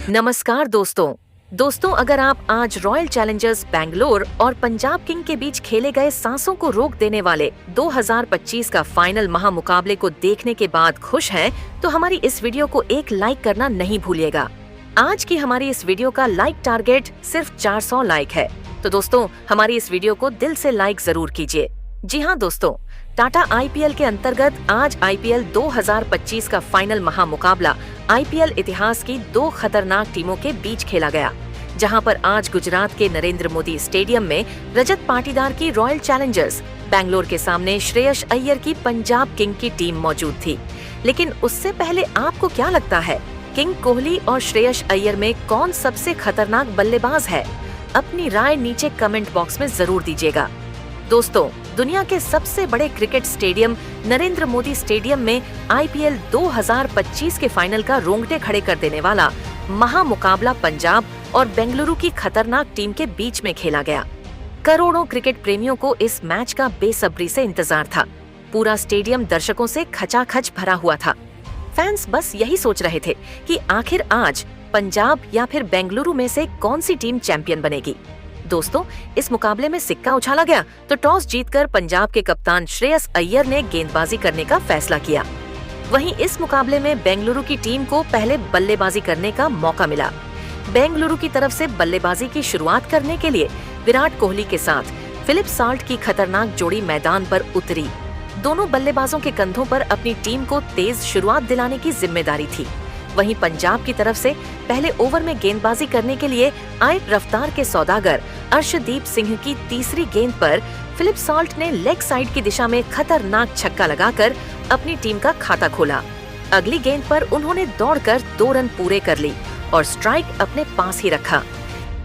नमस्कार दोस्तों, अगर आप आज रॉयल चैलेंजर्स बैंगलोर और पंजाब किंग के बीच खेले गए सांसों को रोक देने वाले 2025 का फाइनल महामुकाबले को देखने के बाद खुश हैं, तो हमारी इस वीडियो को एक लाइक करना नहीं भूलिएगा। आज की हमारी इस वीडियो का लाइक टारगेट सिर्फ 400 लाइक है, तो दोस्तों हमारी इस वीडियो को दिल से लाइक जरूर कीजिए। जी हाँ दोस्तों, टाटा आईपीएल के अंतर्गत आज आईपीएल 2025 का फाइनल महामुकाबला आईपीएल इतिहास की दो खतरनाक टीमों के बीच खेला गया, जहां पर आज गुजरात के नरेंद्र मोदी स्टेडियम में रजत पाटीदार की रॉयल चैलेंजर्स बैंगलोर के सामने श्रेयस अय्यर की पंजाब किंग की टीम मौजूद थी। लेकिन उससे पहले आपको क्या लगता है, किंग कोहली और श्रेयस अय्यर में कौन सबसे खतरनाक बल्लेबाज है? अपनी राय नीचे कमेंट बॉक्स में जरूर दीजिएगा। दोस्तों, दुनिया के सबसे बड़े cricket stadium Narendra Modi stadium में आईपीएल 2025 के फाइनल का रोंगटे खड़े कर देने वाला महामुकाबला पंजाब और बेंगलुरु की खतरनाक टीम के बीच में खेला गया। करोड़ों क्रिकेट प्रेमियों को इस मैच का बेसब्री से इंतजार था। पूरा स्टेडियम दर्शकों से खचाखच भरा हुआ था। फैंस बस यही सोच रहे थे कि आखिर आज पंजाब या फिर बेंगलुरु में से कौन सी टीम चैंपियन बनेगी। दोस्तों, इस मुकाबले में सिक्का उछाला गया तो टॉस जीतकर पंजाब के कप्तान श्रेयस अय्यर ने गेंदबाजी करने का फैसला किया। वहीं इस मुकाबले में बेंगलुरु की टीम को पहले बल्लेबाजी करने का मौका मिला। बेंगलुरु की तरफ से बल्लेबाजी की शुरुआत करने के लिए विराट कोहली के साथ फिलिप साल्ट की खतरनाक जोड़ी मैदान पर उतरी। दोनों बल्लेबाजों के कंधों पर अपनी टीम को तेज शुरुआत दिलाने की जिम्मेदारी थी। वहीं पंजाब की तरफ से पहले ओवर में गेंदबाजी करने के लिए आए रफ्तार के सौदागर अर्शदीप सिंह की तीसरी गेंद पर फिलिप साल्ट ने लेग साइड की दिशा में खतरनाक छक्का लगाकर अपनी टीम का खाता खोला। अगली गेंद पर उन्होंने दौड़कर 2 रन पूरे कर ली और स्ट्राइक अपने पास ही रखा।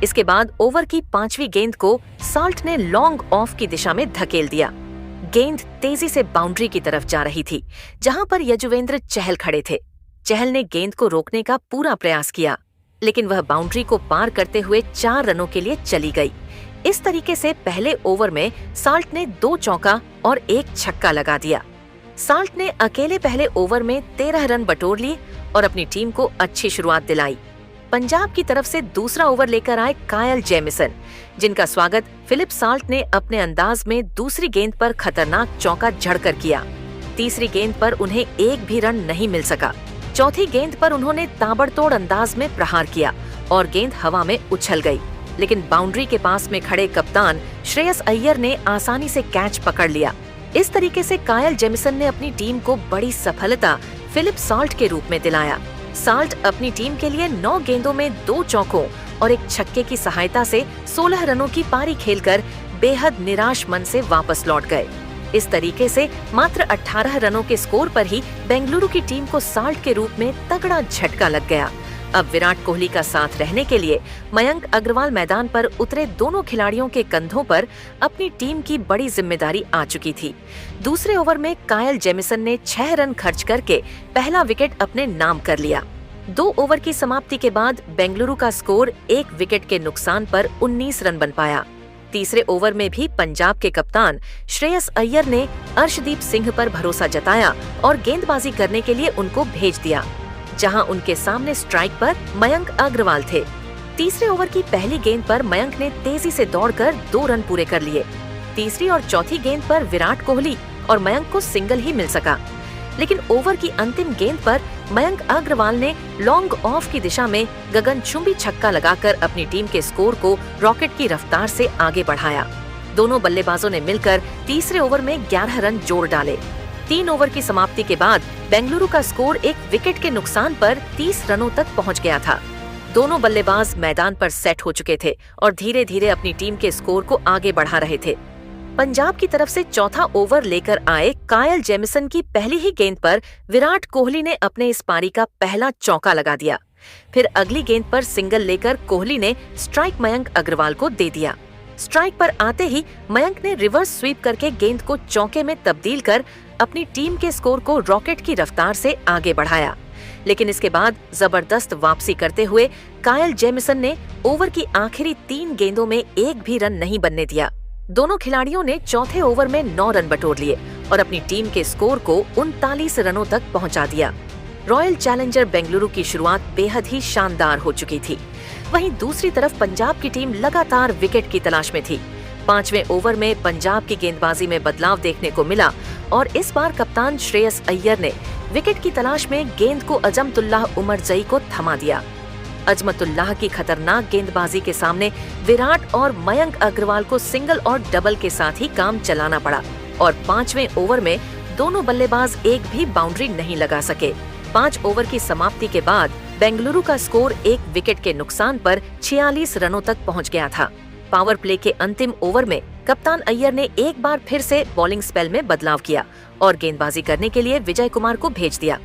इसके बाद ओवर की 5वीं गेंद को साल्ट ने लॉन्ग ऑफ की दिशा में धकेल दिया। गेंद तेजी से बाउंड्री की तरफ जा रही थी, जहां पर यजुवेंद्र चहल खड़े थे। चहल ने गेंद को रोकने का पूरा प्रयास किया, लेकिन वह बाउंड्री को पार करते हुए 4 रनों के लिए चली गई। इस तरीके से पहले ओवर में साल्ट ने 2 चौका और 1 छक्का लगा दिया। साल्ट ने अकेले पहले ओवर में 13 रन बटोर लिए और अपनी टीम को अच्छी शुरुआत दिलाई। पंजाब की तरफ से दूसरा ओवर लेकर आए कायल जेमिसन, जिनका स्वागत फिलिप साल्ट ने अपने अंदाज में दूसरी गेंद पर खतरनाक चौका जड़कर किया। तीसरी गेंद पर उन्हें एक भी रन नहीं मिल सका। चौथी गेंद पर उन्होंने ताबड़तोड़ अंदाज में प्रहार किया और गेंद हवा में उछल गई, लेकिन बाउंड्री के पास में खड़े कप्तान श्रेयस अय्यर ने आसानी से कैच पकड़ लिया। इस तरीके से कायल जेमिसन ने अपनी टीम को बड़ी सफलता फिलिप साल्ट के रूप में दिलाया। साल्ट अपनी टीम के लिए 9 गेंदों में 2 चौकों और 1 छक्के की सहायता से 16 रनों की पारी खेलकर बेहद निराश मन से वापस लौट गए। इस तरीके से मात्र 18 रनों के स्कोर पर ही बेंगलुरु की टीम को साल्ट के रूप में तगड़ा झटका लग गया। अब विराट कोहली का साथ रहने के लिए मयंक अग्रवाल मैदान पर उतरे दोनों खिलाड़ियों के कंधों पर अपनी टीम की बड़ी जिम्मेदारी आ चुकी थी। दूसरे ओवर में कायल जेमिसन ने 6 रन खर्च करके पहला विकेट अपने नाम कर लिया। 2 ओवर की समाप्ति के बाद बेंगलुरु का स्कोर 1 विकेट के नुकसान पर 19 रन बन पाया। तीसरे ओवर में भी पंजाब के कप्तान श्रेयस अय्यर ने अर्शदीप सिंह पर भरोसा जताया और गेंदबाजी करने के लिए उनको भेज दिया, जहां उनके सामने स्ट्राइक पर मयंक अग्रवाल थे। तीसरे ओवर की पहली गेंद पर मयंक ने तेजी से दौड़कर 2 रन पूरे कर लिए। तीसरी और चौथी गेंद पर विराट कोहली और मयंक को सिंगल ही मिल सका, लेकिन ओवर की अंतिम गेंद पर मयंक अग्रवाल ने लॉन्ग ऑफ की दिशा में गगनचुंबी छक्का लगाकर अपनी टीम के स्कोर को रॉकेट की रफ्तार से आगे बढ़ाया। दोनों बल्लेबाजों ने मिलकर तीसरे ओवर में 11 रन जोड़ डाले। 3 ओवर की समाप्ति के बाद बेंगलुरु का स्कोर 1 विकेट के नुकसान पर 30 रनों तक पहुंच गया था। दोनों बल्लेबाज मैदान पर सेट हो चुके थे और धीरे धीरे अपनी टीम के स्कोर को आगे बढ़ा रहे थे। पंजाब की तरफ से चौथा ओवर लेकर आए कायल जेमिसन की पहली ही गेंद पर विराट कोहली ने अपने इस पारी का पहला चौका लगा दिया। फिर अगली गेंद पर सिंगल लेकर कोहली ने स्ट्राइक मयंक अग्रवाल को दे दिया। स्ट्राइक पर आते ही मयंक ने रिवर्स स्वीप करके गेंद को चौके में तब्दील कर अपनी टीम के स्कोर को रॉकेट की रफ्तार से आगे बढ़ाया। लेकिन इसके बाद जबरदस्त वापसी करते हुए कायल जेमिसन ने ओवर की आखिरी 3 गेंदों में एक भी रन नहीं बनने दिया। दोनों खिलाड़ियों ने चौथे ओवर में 9 रन बटोर लिए और अपनी टीम के स्कोर को 39 रनों तक पहुंचा दिया। रॉयल चैलेंजर बेंगलुरु की शुरुआत बेहद ही शानदार हो चुकी थी। वहीं दूसरी तरफ पंजाब की टीम लगातार विकेट की तलाश में थी। 5वें ओवर में पंजाब की गेंदबाजी में बदलाव देखने को मिला और इस बार कप्तान श्रेयस अय्यर ने विकेट की तलाश में गेंद को अजमतुल्लाह उमरजई को थमा दिया। अजमतुल्लाह की खतरनाक गेंदबाजी के सामने विराट और मयंक अग्रवाल को सिंगल और डबल के साथ ही काम चलाना पड़ा और 5वें ओवर में दोनों बल्लेबाज एक भी बाउंड्री नहीं लगा सके। 5 ओवर की समाप्ति के बाद बेंगलुरु का स्कोर 1 विकेट के नुकसान पर 46 रनों तक पहुंच गया था। पावर प्ले के अंतिम ओवर में कप्तान अय्यर ने एक बार फिर से बॉलिंग स्पेल में बदलाव किया और गेंदबाजी करने के लिए विजय कुमार को भेज दिया।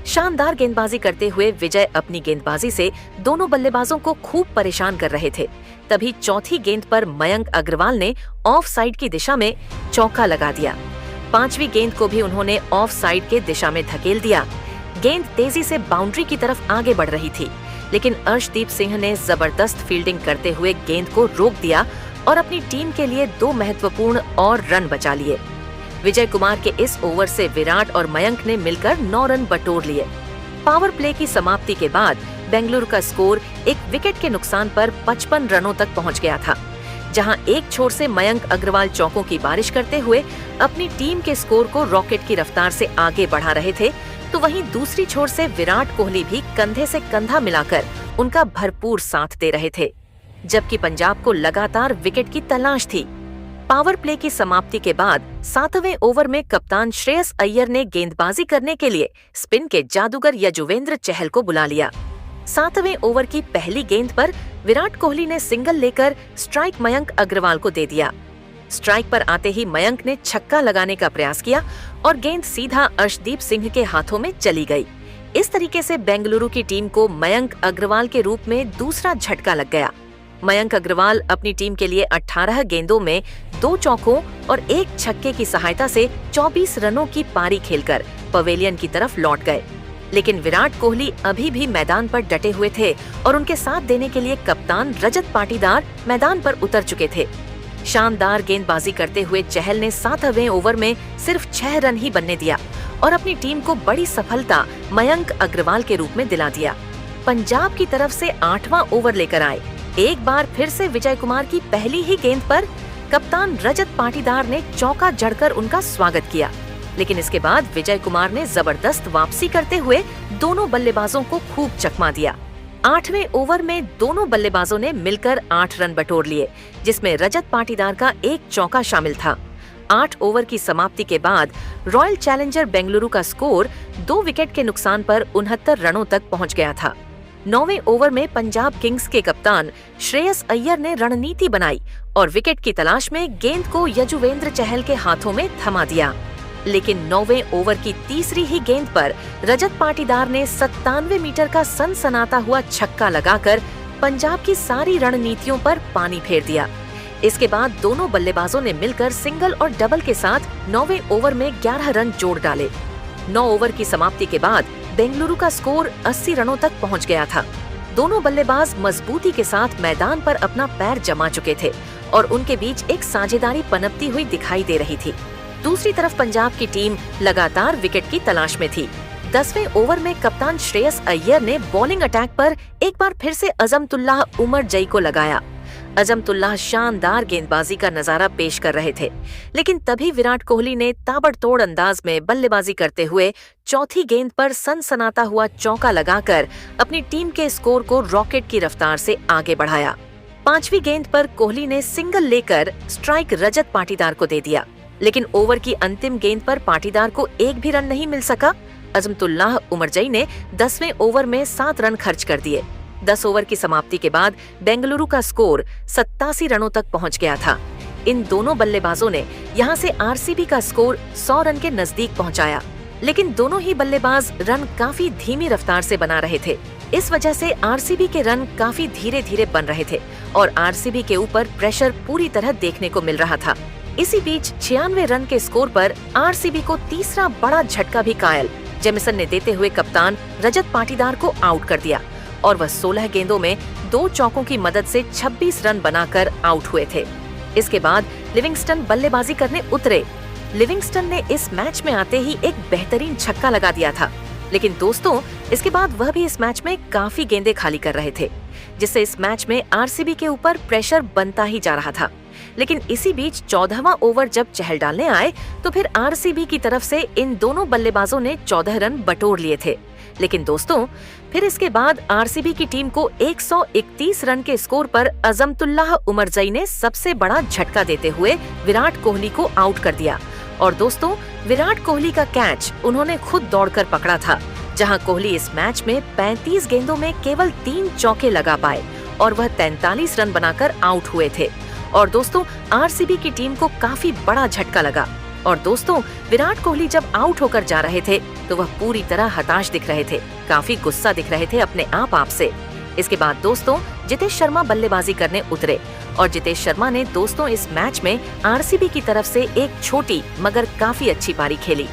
शानदार गेंदबाजी करते हुए विजय अपनी गेंदबाजी से दोनों बल्लेबाजों को खूब परेशान कर रहे थे। तभी चौथी गेंद पर मयंक अग्रवाल ने ऑफ साइड की दिशा में चौका लगा दिया। 5वीं गेंद को भी उन्होंने ऑफ साइड के दिशा में धकेल दिया। गेंद तेजी से बाउंड्री की तरफ आगे बढ़ रही थी, लेकिन अर्शदीप सिंह ने जबरदस्त फील्डिंग करते हुए गेंद को रोक दिया और अपनी टीम के लिए 2 महत्वपूर्ण और रन बचा लिए। विजय कुमार के इस ओवर से विराट और मयंक ने मिलकर 9 रन बटोर लिए। पावर प्ले की समाप्ति के बाद बेंगलुरु का स्कोर 1 विकेट के नुकसान पर 55 रनों तक पहुंच गया था। जहां एक छोर से मयंक अग्रवाल चौकों की बारिश करते हुए अपनी टीम के स्कोर को रॉकेट की रफ्तार से आगे बढ़ा रहे थे, तो वहीं दूसरी छोर से विराट कोहली भी कंधे से कंधा मिलाकर उनका भरपूर साथ दे रहे थे, जबकि पंजाब को लगातार विकेट की तलाश थी। पावर प्ले की समाप्ति के बाद 7वें ओवर में कप्तान श्रेयस अय्यर ने गेंदबाजी करने के लिए स्पिन के जादूगर यजुवेंद्र चहल को बुला लिया। 7वें ओवर की पहली गेंद पर विराट कोहली ने सिंगल लेकर स्ट्राइक मयंक अग्रवाल को दे दिया। स्ट्राइक पर आते ही मयंक ने छक्का लगाने का प्रयास किया और गेंद सीधा अर्शदीप सिंह के हाथों में चली गई। इस तरीके से बेंगलुरु की टीम को मयंक अग्रवाल के रूप में दूसरा झटका लग गया। मयंक अग्रवाल अपनी टीम के लिए 18 गेंदों में 2 चौकों और 1 छक्के की सहायता से 24 रनों की पारी खेलकर पवेलियन की तरफ लौट गए। लेकिन विराट कोहली अभी भी मैदान पर डटे हुए थे और उनके साथ देने के लिए कप्तान रजत पाटीदार मैदान पर उतर चुके थे। शानदार गेंदबाजी करते हुए चहल ने 7वें ओवर में सिर्फ 6 रन ही बनने दिया और अपनी टीम को बड़ी सफलता मयंक अग्रवाल के रूप में दिला दिया। पंजाब की तरफ से 8वां ओवर लेकर आए। एक बार फिर से विजय कुमार की पहली ही गेंद पर कप्तान रजत पाटीदार ने चौका जड़कर उनका स्वागत किया, लेकिन इसके बाद विजय कुमार ने जबरदस्त वापसी करते हुए दोनों बल्लेबाजों को खूब चकमा दिया। 8वें ओवर में दोनों बल्लेबाजों ने मिलकर 8 रन बटोर लिए, जिसमें रजत पाटीदार का 1 चौका शामिल था। 8 ओवर की समाप्ति के बाद रॉयल चैलेंजर बेंगलुरु का स्कोर 2 विकेट के नुकसान पर 69 रनों तक पहुंच गया था। 9वें ओवर में पंजाब किंग्स के कप्तान श्रेयस अय्यर ने रणनीति बनाई और विकेट की तलाश में गेंद को यजुवेंद्र चहल के हाथों में थमा दिया, लेकिन 9वें ओवर की तीसरी ही गेंद पर रजत पाटीदार ने 97 मीटर का सनसनाता हुआ छक्का लगाकर पंजाब की सारी रणनीतियों पर पानी फेर दिया। इसके बाद दोनों बल्लेबाजों ने मिलकर सिंगल और डबल के साथ 9वें ओवर में 11 रन जोड़ डाले। 9 ओवर की समाप्ति के बाद बेंगलुरु का स्कोर 80 रनों तक पहुंच गया था। दोनों बल्लेबाज मजबूती के साथ मैदान पर अपना पैर जमा चुके थे और उनके बीच एक साझेदारी पनपती हुई दिखाई दे रही थी। दूसरी तरफ पंजाब की टीम लगातार विकेट की तलाश में थी। 10वें ओवर में कप्तान श्रेयस अय्यर ने बॉलिंग अटैक पर एक बार फिर से अजमतुल्लाह उमरजई को लगाया। अजमतुल्लाह शानदार गेंदबाजी का नजारा पेश कर रहे थे, लेकिन तभी विराट कोहली ने ताबड़तोड़ अंदाज में बल्लेबाजी करते हुए चौथी गेंद पर सनसनाता हुआ चौका लगाकर अपनी टीम के स्कोर को रॉकेट की रफ्तार से आगे बढ़ाया। 5वीं गेंद पर कोहली ने सिंगल लेकर स्ट्राइक रजत पाटीदार को दे दिया, लेकिन ओवर की अंतिम गेंद पर पाटीदार को एक भी रन नहीं मिल सका। अजमतुल्लाह उमरजई ने 10वें ओवर में 7 रन खर्च कर दिए। 10 ओवर की समाप्ति के बाद बेंगलुरु का स्कोर 87 रनों तक पहुंच गया था। इन दोनों बल्लेबाजों ने यहां से आरसीबी का स्कोर 100 रन के नजदीक पहुंचाया, लेकिन दोनों ही बल्लेबाज रन काफी धीमी रफ्तार से बना रहे थे। इस वजह से आरसीबी के रन काफी धीरे धीरे बन रहे थे और आरसीबी के ऊपर प्रेशर पूरी तरह देखने को मिल रहा था। इसी बीच 96 रन के स्कोर पर आरसीबी को तीसरा बड़ा झटका भी कायल जेमिसन ने देते हुए कप्तान रजत पाटीदार को आउट कर दिया और वह 16 गेंदों में 2 चौकों की मदद से 26 रन बनाकर आउट हुए थे। इसके बाद लिविंगस्टन बल्लेबाजी करने उतरे। लिविंगस्टन ने इस मैच में आते ही एक बेहतरीन छक्का लगा दिया था। लेकिन दोस्तों इसके बाद वह भी इस मैच में काफी गेंदें खाली कर रहे थे, जिससे इस मैच में आरसीबी के ऊपर प्रेशर बनता ही जा रहा था। लेकिन इसी बीच 14वां ओवर जब चहल डालने आए तो फिर आरसीबी की तरफ से इन दोनों बल्लेबाजों ने 14 रन बटोर लिए थे। लेकिन दोस्तों फिर इसके बाद आरसीबी की टीम को 131 रन के स्कोर पर अजमतुल्लाह उमरजई ने सबसे बड़ा झटका देते हुए विराट कोहली को आउट कर दिया। और दोस्तों विराट कोहली का कैच उन्होंने खुद दौड़कर पकड़ा था, जहां कोहली इस मैच में 35 गेंदों में केवल 3 चौके लगा पाए और वह 43 रन बनाकर आउट हुए थे। और दोस्तों आरसीबी की टीम को काफी बड़ा झटका लगा। और दोस्तों विराट कोहली जब आउट होकर जा रहे थे तो वह पूरी तरह हताश दिख रहे थे, काफी गुस्सा दिख रहे थे अपने आप से। इसके बाद दोस्तों जितेश शर्मा बल्लेबाजी करने उतरे और जितेश शर्मा ने दोस्तों इस मैच में आरसीबी की तरफ से एक छोटी मगर काफी अच्छी पारी खेली,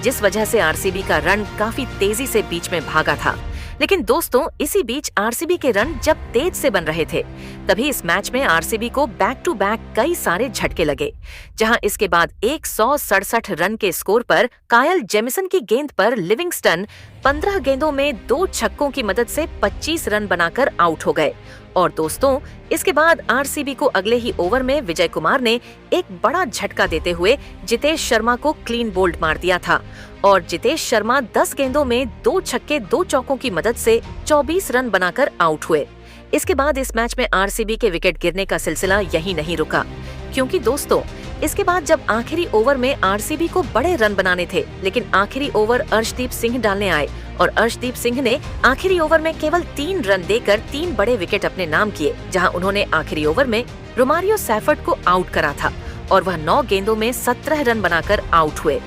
जिस वजह से आरसीबी का रन काफी तेजी से बीच में भागा था। लेकिन दोस्तों इसी बीच आरसीबी के रन जब तेज से बन रहे थे तभी इस मैच में आरसीबी को बैक टू बैक कई सारे झटके लगे, जहां इसके बाद 167 रन के स्कोर पर कायल जेमिसन की गेंद पर लिविंगस्टन 15 गेंदों में 2 छक्कों की मदद से 25 रन बनाकर आउट हो गए। और दोस्तों इसके बाद आरसीबी को अगले ही ओवर में विजय कुमार ने एक बड़ा झटका देते हुए जितेश शर्मा को क्लीन बोल्ड मार दिया था और जितेश शर्मा 10 गेंदों में 2 छक्के 2 चौकों की मदद से 24 रन बनाकर आउट हुए। इसके बाद इस मैच में आरसीबी के विकेट गिरने का सिलसिला यहीं नहीं रुका, क्योंकि दोस्तों इसके बाद जब आखिरी ओवर में आरसीबी को बड़े रन बनाने थे, लेकिन आखिरी ओवर अर्शदीप सिंह डालने आए और अर्शदीप सिंह ने आखिरी ओवर में केवल 3 रन देकर 3 बड़े विकेट अपने नाम किए, जहां उन्होंने आखिरी ओवर में रोमारियो सैफर्ड को आउट करा था और वह 9 गेंदों में 17 रन बनाकर आउट हुए।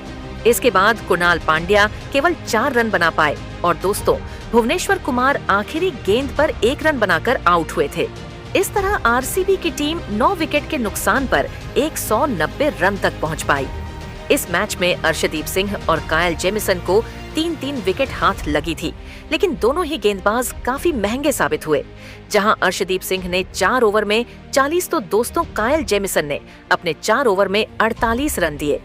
इसके बाद कुणाल पांड्या केवल 4 रन बना पाए और दोस्तों भुवनेश्वर कुमार आखिरी गेंद पर 1 रन बनाकर आउट हुए थे। इस तरह आरसीबी की टीम 9 विकेट के नुकसान पर 190 रन तक पहुंच पाई। इस मैच में अर्शदीप सिंह और कायल जेमिसन को 3-3 विकेट हाथ लगी थी, लेकिन दोनों ही गेंदबाज काफी महंगे साबित हुए। जहां अर्शदीप सिंह ने 4 ओवर में 40 तो दोस्तों कायल जेमिसन ने अपने 4 ओवर में 48 रन दिए।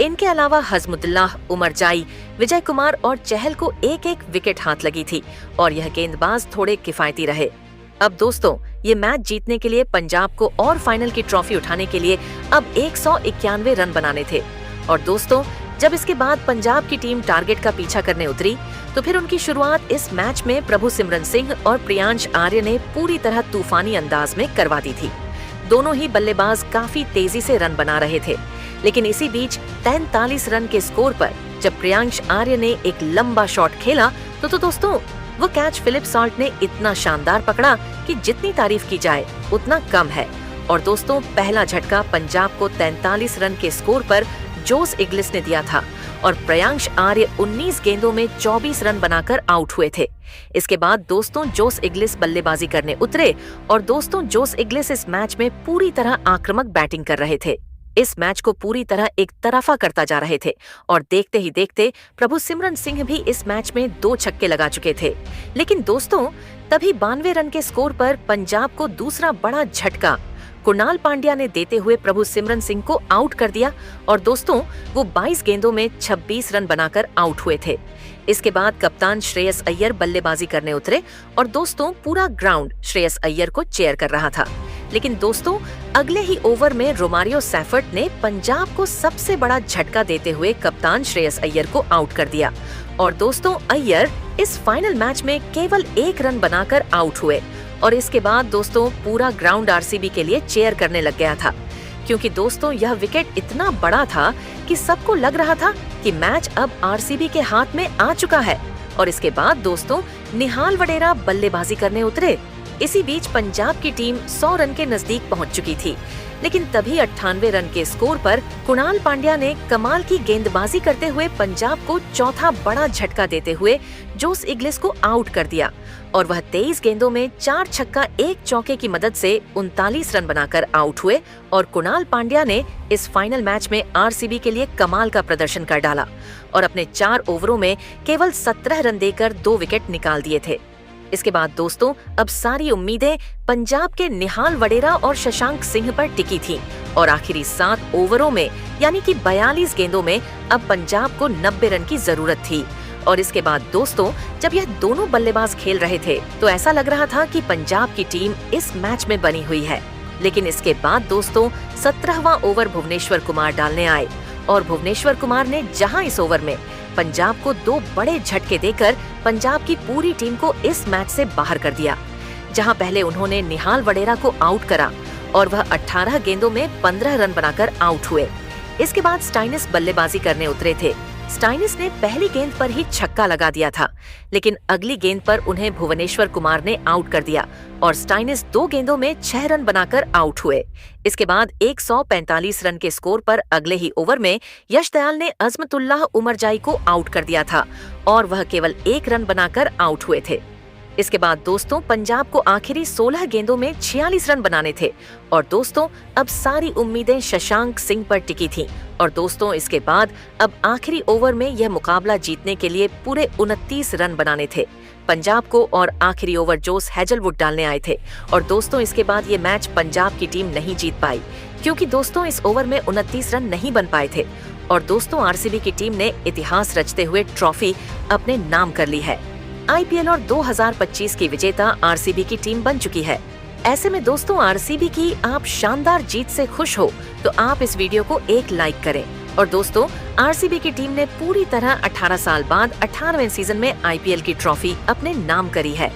इनके अलावा हजमुद्दुल्लाह, उमरजाई, विजय कुमार और चहल को एक-एक विकेट हाथ लगी थी और यह गेंदबाज थोड़े किफायती रहे। अब दोस्तों ये मैच जीतने के लिए पंजाब को और फाइनल की ट्रॉफी उठाने के लिए अब 191 रन बनाने थे। और दोस्तों जब इसके बाद पंजाब की टीम टारगेट का पीछा करने उतरी तो फिर उनकी शुरुआत इस मैच में प्रभु सिमरन सिंह और प्रियांश आर्य ने पूरी तरह तूफानी अंदाज में करवा दी थी। दोनों ही बल्लेबाज काफी तेजी से रन बना रहे थे, लेकिन इसी बीच 43 रन के स्कोर पर जब प्रियांश आर्य ने एक लंबा शॉट खेला तो दोस्तों वो कैच फिलिप सॉल्ट ने इतना शानदार पकड़ा कि जितनी तारीफ की जाए उतना कम है। और दोस्तों पहला झटका पंजाब को 43 रन के स्कोर पर जोस इग्लिस ने दिया था और प्रियांश आर्य 19 गेंदों में 24 रन बनाकर आउट हुए थे। इसके बाद दोस्तों जोस इग्लिस बल्लेबाजी करने उतरे और दोस्तों जोस इग्लिस इस मैच में पूरी तरह आक्रामक बैटिंग कर रहे थे। इस मैच को पूरी तरह एक तरफा करता जा रहे थे और देखते ही देखते प्रभु सिमरन सिंह भी इस मैच में 2 छक्के लगा चुके थे। लेकिन दोस्तों तभी 92 रन के स्कोर पर पंजाब को दूसरा बड़ा झटका कुणाल पांड्या ने देते हुए प्रभु सिमरन सिंह को आउट कर दिया और दोस्तों वो 22 गेंदों में 26 रन बनाकर आउट हुए थे। इसके बाद कप्तान श्रेयस अय्यर बल्लेबाजी करने उतरे और दोस्तों पूरा ग्राउंड श्रेयस अय्यर को चेयर कर रहा था। लेकिन दोस्तों अगले ही ओवर में रोमारियो सैफर्ड ने पंजाब को सबसे बड़ा झटका देते हुए कप्तान श्रेयस अय्यर को आउट कर दिया और दोस्तों अय्यर इस फाइनल मैच में केवल 1 रन बनाकर आउट हुए। और इसके बाद दोस्तों पूरा ग्राउंड आरसीबी के लिए चेयर करने लग गया था, क्योंकि दोस्तों यह विकेट इतना बड़ा था कि सबको लग रहा था कि मैच अब आरसीबी के हाथ में आ चुका है। और इसके बाद दोस्तों निहाल वडेरा बल्लेबाजी करने उतरे। इसी बीच पंजाब की टीम 100 रन के नजदीक पहुंच चुकी थी, लेकिन तभी 98 रन के स्कोर पर कुणाल पांड्या ने कमाल की गेंदबाजी करते हुए पंजाब को चौथा बड़ा झटका देते हुए जोस इग्लिस को आउट कर दिया और वह 23 गेंदों में 4 छक्का 1 चौके की मदद से 39 रन बनाकर आउट हुए। और कुणाल पांड्या ने इस फाइनल मैच में आरसीबी के लिए कमाल का प्रदर्शन कर डाला और अपने 4 ओवरों में केवल 17 रन देकर 2 विकेट निकाल दिए थे। इसके बाद दोस्तों अब सारी उम्मीदें पंजाब के निहाल वडेरा और शशांक सिंह पर टिकी थी और आखिरी 7 ओवरों में यानी कि 42 गेंदों में अब पंजाब को 90 रन की जरूरत थी और इसके बाद दोस्तों जब यह दोनों बल्लेबाज खेल रहे थे तो ऐसा लग रहा था कि पंजाब की टीम इस मैच में बनी हुई है। लेकिन इसके बाद दोस्तों 17वां ओवर भुवनेश्वर कुमार डालने आए और भुवनेश्वर कुमार ने जहां इस ओवर में पंजाब को 2 बड़े झटके देकर पंजाब की पूरी टीम को इस मैच से बाहर कर दिया। जहां पहले उन्होंने निहाल वडेरा को आउट करा और वह 18 गेंदों में 15 रन बनाकर आउट हुए। इसके बाद स्टाइनिस बल्लेबाजी करने उतरे थे। स्टाइनिस ने पहली गेंद पर ही छक्का लगा दिया था, लेकिन अगली गेंद पर उन्हें भुवनेश्वर कुमार ने आउट कर दिया और स्टाइनिस 2 गेंदों में 6 रन बनाकर आउट हुए। इसके बाद 145 रन के स्कोर पर अगले ही ओवर में यश दयाल ने अजमतुल्लाह उमरजाई को आउट कर दिया था और वह केवल 1 रन बनाकर आउट हुए थे। इसके बाद दोस्तों पंजाब को आखिरी 16 गेंदों में 46 रन बनाने थे और दोस्तों अब सारी उम्मीदें शशांक सिंह पर टिकी थीं और दोस्तों इसके बाद अब आखिरी ओवर में यह मुकाबला जीतने के लिए पूरे 29 रन बनाने थे पंजाब को और आखिरी ओवर जोस हेजलवुड डालने आए थे और दोस्तों इसके बाद ये मैच पंजाब की टीम नहीं जीत पाई क्योंकि दोस्तों इस ओवर में 29 रन नहीं बन पाए थे और दोस्तों आरसीबी की टीम ने इतिहास रचते हुए ट्रॉफी अपने नाम कर ली है। आईपीएल और 2025 की विजेता आरसीबी की टीम बन चुकी है। ऐसे में दोस्तों आरसीबी की आप शानदार जीत से खुश हो तो आप इस वीडियो को एक लाइक करें और दोस्तों आरसीबी की टीम ने पूरी तरह 18 साल बाद 18वें सीजन में आईपीएल की ट्रॉफी अपने नाम करी है।